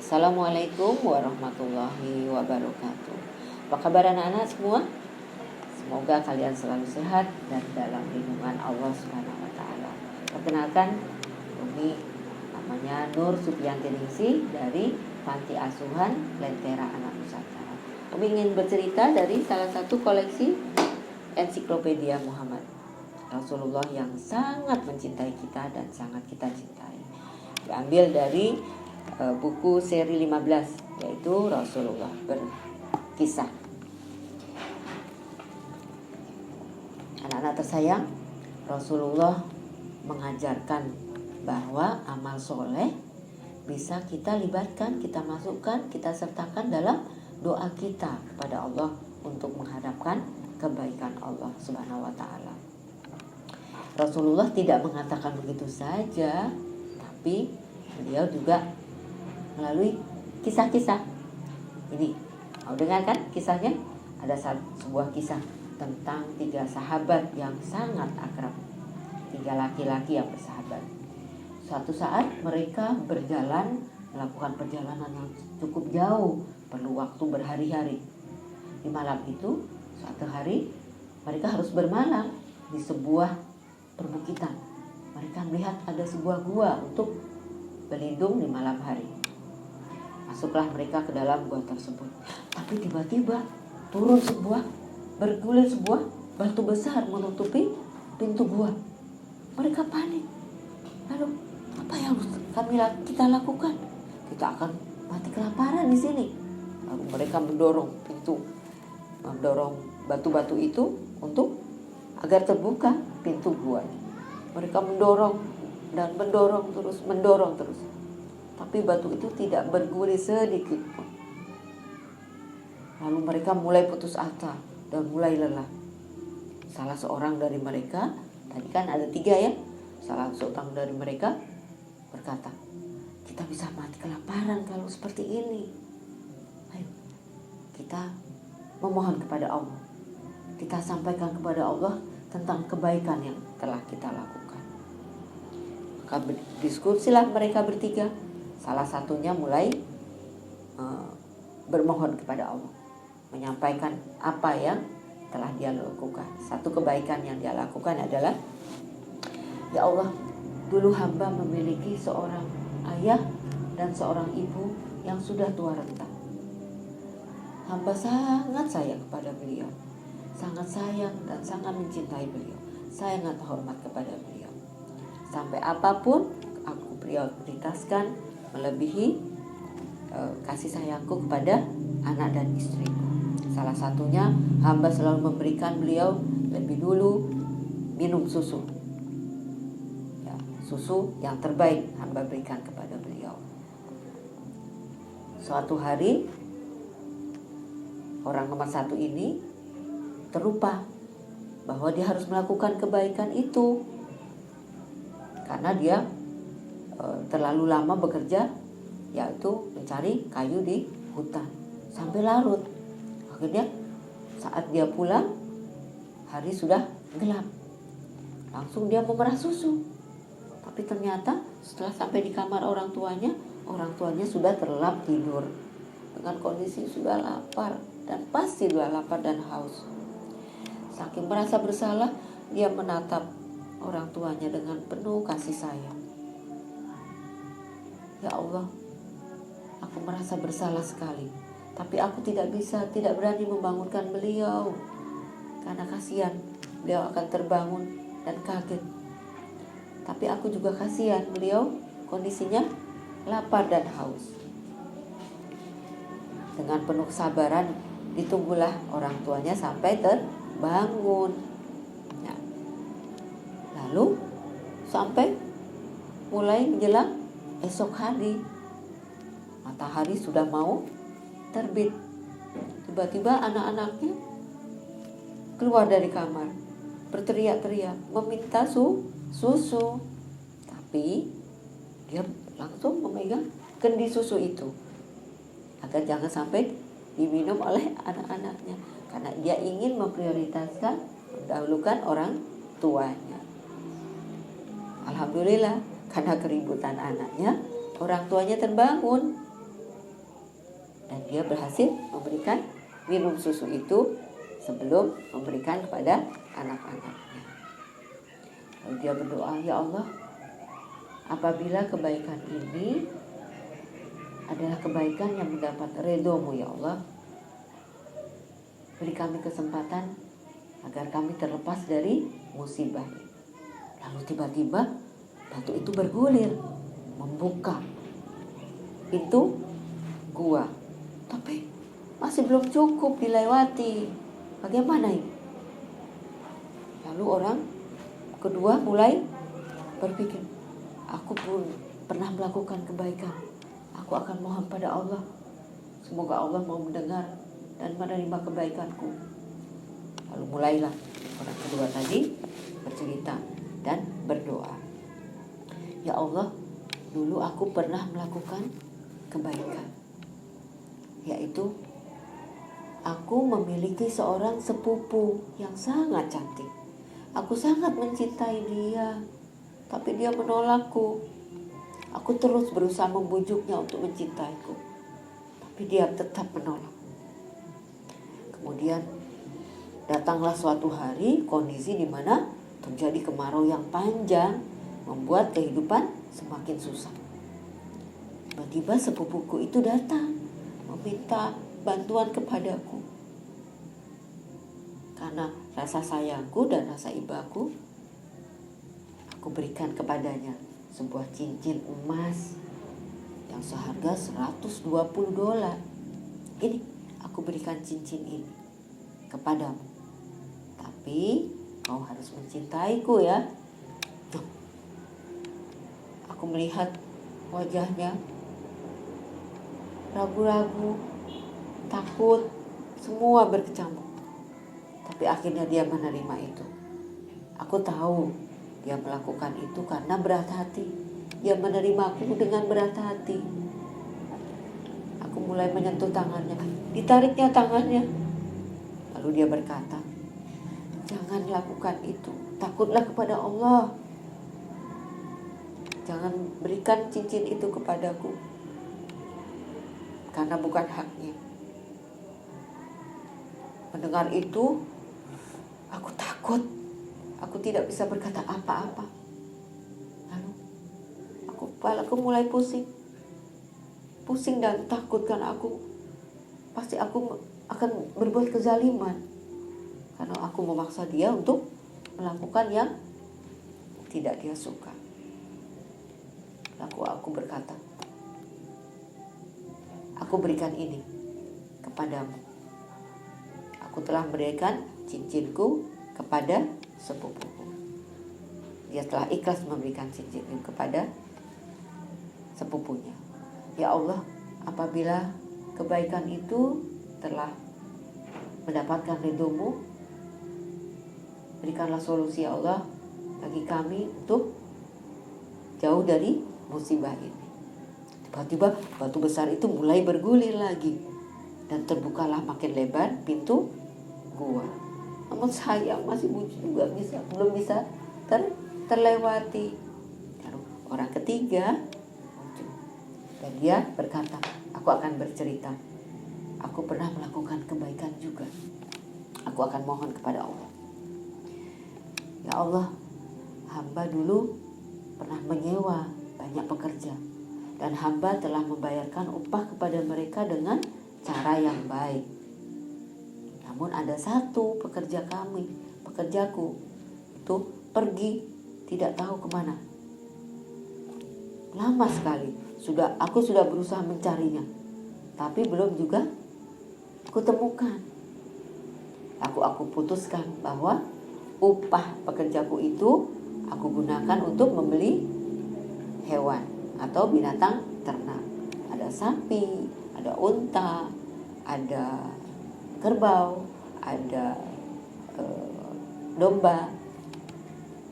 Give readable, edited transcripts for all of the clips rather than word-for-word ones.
Assalamualaikum warahmatullahi wabarakatuh. Apa kabar anak-anak semua? Semoga kalian selalu sehat dan dalam lindungan Allah Subhanahu wa taala. Perkenalkan, Umi namanya Nur Supianti Ningsih dari Panti Asuhan Lentera Anak Nusantara. Umi ingin bercerita dari salah satu koleksi ensiklopedia Muhammad Rasulullah yang sangat mencintai kita dan sangat kita cintai. Diambil dari buku seri 15, yaitu Rasulullah Berkisah. Anak-anak tersayang, Rasulullah mengajarkan bahwa amal soleh bisa kita libatkan, kita masukkan, kita sertakan dalam doa kita kepada Allah untuk mengharapkan kebaikan Allah Subhanahu wa taala. Rasulullah tidak mengatakan begitu saja, tapi beliau juga melalui kisah-kisah. Ini mau dengar kan kisahnya? Ada sebuah kisah tentang 3 sahabat yang sangat akrab, 3 laki-laki yang bersahabat. Suatu saat mereka berjalan, melakukan perjalanan yang cukup jauh, perlu waktu berhari-hari. Di malam itu, suatu hari mereka harus bermalam di sebuah perbukitan. Mereka melihat ada sebuah gua untuk berlindung di malam hari. Masuklah mereka ke dalam gua tersebut. Tapi tiba-tiba bergulir sebuah batu besar menutupi pintu gua. Mereka panik. Lalu apa yang harus kita lakukan? Kita akan mati kelaparan di sini. Lalu mereka mendorong batu-batu itu untuk agar terbuka pintu gua. Mereka mendorong terus. Tapi batu itu tidak bergulir sedikit pun. Lalu mereka mulai putus asa dan mulai lelah. Salah seorang dari mereka, tadi kan ada 3 ya. Salah seorang dari mereka berkata, kita bisa mati kelaparan kalau seperti ini. Ayo, kita memohon kepada Allah. Kita sampaikan kepada Allah tentang kebaikan yang telah kita lakukan. Maka berdiskusilah mereka bertiga. Salah satunya mulai bermohon kepada Allah, menyampaikan apa yang telah dia lakukan. Satu kebaikan yang dia lakukan adalah, ya Allah, dulu hamba memiliki seorang ayah dan seorang ibu yang sudah tua renta. Hamba sangat sayang kepada beliau, sangat sayang dan sangat mencintai beliau, sangat hormat kepada beliau. Sampai apapun aku prioritaskan melebihi kasih sayangku kepada anak dan istriku. Salah satunya, hamba selalu memberikan beliau lebih dulu minum susu. Ya, susu yang terbaik hamba berikan kepada beliau. Suatu hari, orang nomor 1 ini terlupa bahwa dia harus melakukan kebaikan itu, karena dia terlalu lama bekerja, yaitu mencari kayu di hutan sampai larut. Akhirnya saat dia pulang, hari sudah gelap. Langsung dia memerah susu. Tapi ternyata setelah sampai di kamar orang tuanya sudah terlelap tidur dengan kondisi sudah lapar, dan pasti sudah lapar dan haus. Saking merasa bersalah, dia menatap orang tuanya dengan penuh kasih sayang. Ya Allah, aku merasa bersalah sekali, tapi aku tidak berani membangunkan beliau, karena kasihan beliau akan terbangun dan kaget. Tapi aku juga kasihan beliau kondisinya lapar dan haus. Dengan penuh kesabaran ditunggulah orang tuanya sampai terbangun. Ya. Lalu sampai mulai menjelang esok hari, matahari sudah mau terbit. Tiba-tiba anak-anaknya keluar dari kamar, berteriak-teriak meminta susu. Tapi dia langsung memegang kendi susu itu agar jangan sampai diminum oleh anak-anaknya, karena dia ingin memprioritaskan, mendahulukan orang tuanya. Alhamdulillah, karena keributan anaknya, orang tuanya terbangun. Dan dia berhasil memberikan minum susu itu sebelum memberikan kepada anak-anaknya. Lalu dia berdoa, ya Allah, apabila kebaikan ini adalah kebaikan yang mendapat ridho-Mu ya Allah, beri kami kesempatan agar kami terlepas dari musibah ini. Lalu tiba-tiba batu itu bergulir, membuka pintu gua. Tapi masih belum cukup dilewati. Bagaimana ini? Lalu orang kedua mulai berpikir, aku pun pernah melakukan kebaikan. Aku akan mohon pada Allah. Semoga Allah mau mendengar dan menerima kebaikanku. Lalu mulailah orang kedua tadi bercerita dan berdoa. Ya Allah, dulu aku pernah melakukan kebaikan. Yaitu aku memiliki seorang sepupu yang sangat cantik. Aku sangat mencintai dia, tapi dia menolakku. Aku terus berusaha membujuknya untuk mencintaiku, tapi dia tetap menolak. Kemudian datanglah suatu hari kondisi di mana terjadi kemarau yang panjang, membuat kehidupan semakin susah. Tiba-tiba sepupuku itu datang meminta bantuan kepadaku. Karena rasa sayangku dan rasa ibaku, aku berikan kepadanya sebuah cincin emas yang seharga $120. Ini, aku berikan cincin ini kepadamu. Tapi kau harus mencintaiku ya. Aku melihat wajahnya ragu-ragu, takut, semua berkecamuk. Tapi akhirnya dia menerima itu. Aku tahu dia melakukan itu karena berat hati. Dia menerimaku dengan berat hati. Aku mulai menyentuh tangannya, ditariknya tangannya. Lalu dia berkata, jangan lakukan itu, takutlah kepada Allah. Jangan berikan cincin itu kepadaku, karena bukan haknya. Mendengar itu, aku takut. Aku tidak bisa berkata apa-apa. Lalu, kepalaku mulai pusing. Pusing dan takut karena pasti aku akan berbuat kezaliman. Karena aku memaksa dia untuk melakukan yang tidak dia suka. Lalu aku berkata, aku berikan ini kepadamu. Aku telah memberikan cincinku kepada sepupuku. Dia telah ikhlas memberikan cincin itu kepada sepupunya. Ya Allah, apabila kebaikan itu telah mendapatkan ridho-Mu, berikanlah solusi ya Allah bagi kami untuk jauh dari musibah ini. Tiba-tiba batu besar itu mulai bergulir lagi dan terbukalah makin lebar pintu gua. Namun sayang masih belum bisa terlewati. Lalu orang ketiga muncul dan dia berkata, aku akan bercerita. Aku pernah melakukan kebaikan juga. Aku akan mohon kepada Allah. Ya Allah, hamba dulu pernah menyewa banyak pekerja dan hamba telah membayarkan upah kepada mereka dengan cara yang baik. Namun ada satu pekerjaku itu pergi tidak tahu kemana. Lama sekali, aku sudah berusaha mencarinya, tapi belum juga aku temukan. Aku putuskan bahwa upah pekerjaku itu aku gunakan untuk membeli hewan atau binatang ternak. Ada sapi, ada unta, ada kerbau, ada domba,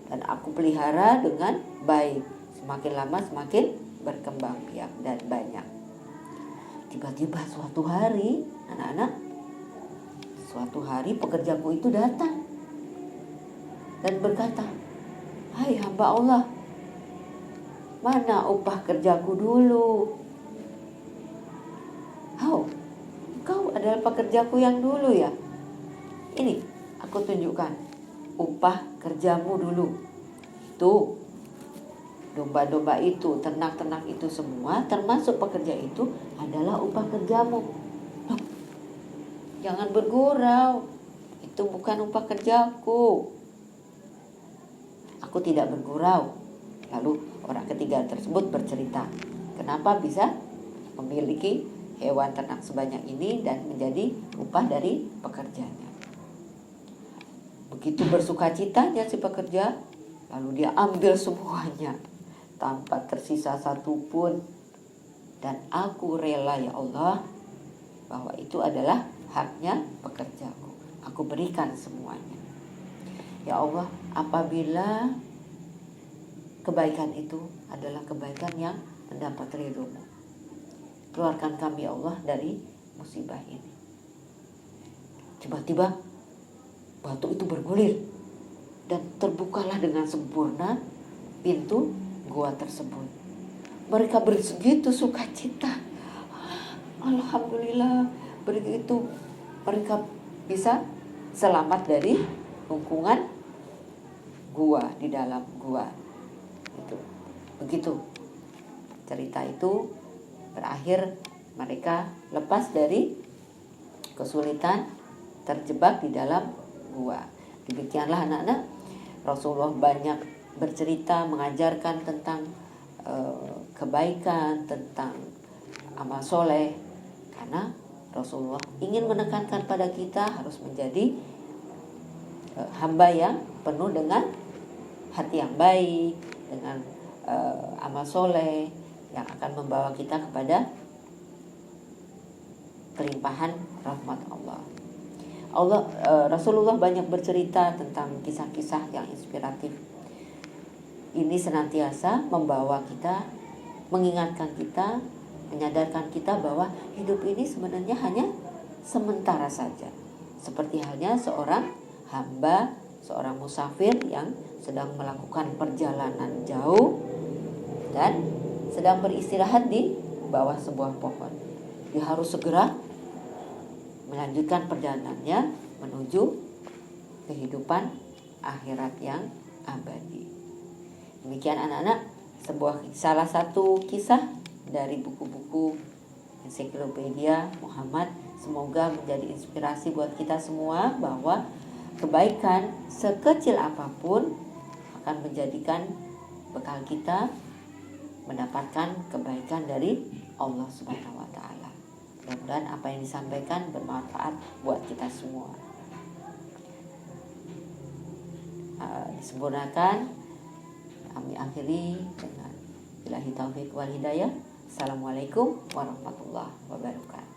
dan aku pelihara dengan baik. Semakin lama semakin berkembang biak dan banyak. Tiba-tiba suatu hari, anak-anak, pekerjaku itu datang dan berkata, hai hamba Allah, mana upah kerjaku dulu? engkau adalah pekerjaku yang dulu ya. Ini aku tunjukkan upah kerjamu dulu. Tuh, domba-domba itu, ternak-ternak itu semua, termasuk pekerja itu adalah upah kerjamu. Loh, jangan bergurau, itu bukan upah kerjaku. Aku tidak bergurau. Lalu orang ketiga tersebut bercerita, kenapa bisa memiliki hewan ternak sebanyak ini dan menjadi upah dari pekerjanya. Begitu bersukacitanya si pekerja, lalu dia ambil semuanya tanpa tersisa satupun. Dan aku rela ya Allah, bahwa itu adalah haknya pekerjaku. Aku berikan semuanya. Ya Allah, apabila kebaikan itu adalah kebaikan yang mendapat ridho-Mu, keluarkan kami ya Allah dari musibah ini. Tiba-tiba batu itu bergulir dan terbukalah dengan sempurna pintu gua tersebut. Mereka begitu sukacita. Alhamdulillah, begitu mereka bisa selamat dari lingkungan gua, di dalam gua. Itu. Begitu cerita itu berakhir, mereka lepas dari kesulitan terjebak di dalam gua. Demikianlah anak-anak, Rasulullah banyak bercerita, mengajarkan tentang kebaikan, tentang amal soleh, karena Rasulullah ingin menekankan pada kita harus menjadi hamba yang penuh dengan hati yang baik, dengan amal soleh yang akan membawa kita kepada kelimpahan rahmat Allah. Rasulullah banyak bercerita tentang kisah-kisah yang inspiratif. Ini senantiasa membawa kita, mengingatkan kita, menyadarkan kita bahwa hidup ini sebenarnya hanya sementara saja. Seperti halnya seorang hamba, seorang musafir yang sedang melakukan perjalanan jauh dan sedang beristirahat di bawah sebuah pohon. Dia harus segera melanjutkan perjalanannya menuju kehidupan akhirat yang abadi. Demikian anak-anak, salah satu kisah dari buku-buku Ensiklopedia Muhammad. Semoga menjadi inspirasi buat kita semua bahwa kebaikan sekecil apapun akan menjadikan bekal kita mendapatkan kebaikan dari Allah Subhanahu wa taala. Mudah-mudahan apa yang disampaikan bermanfaat buat kita semua. Disempurnakan, kami akhiri dengan billahi taufiq wal hidayah. Assalamualaikum warahmatullahi wabarakatuh.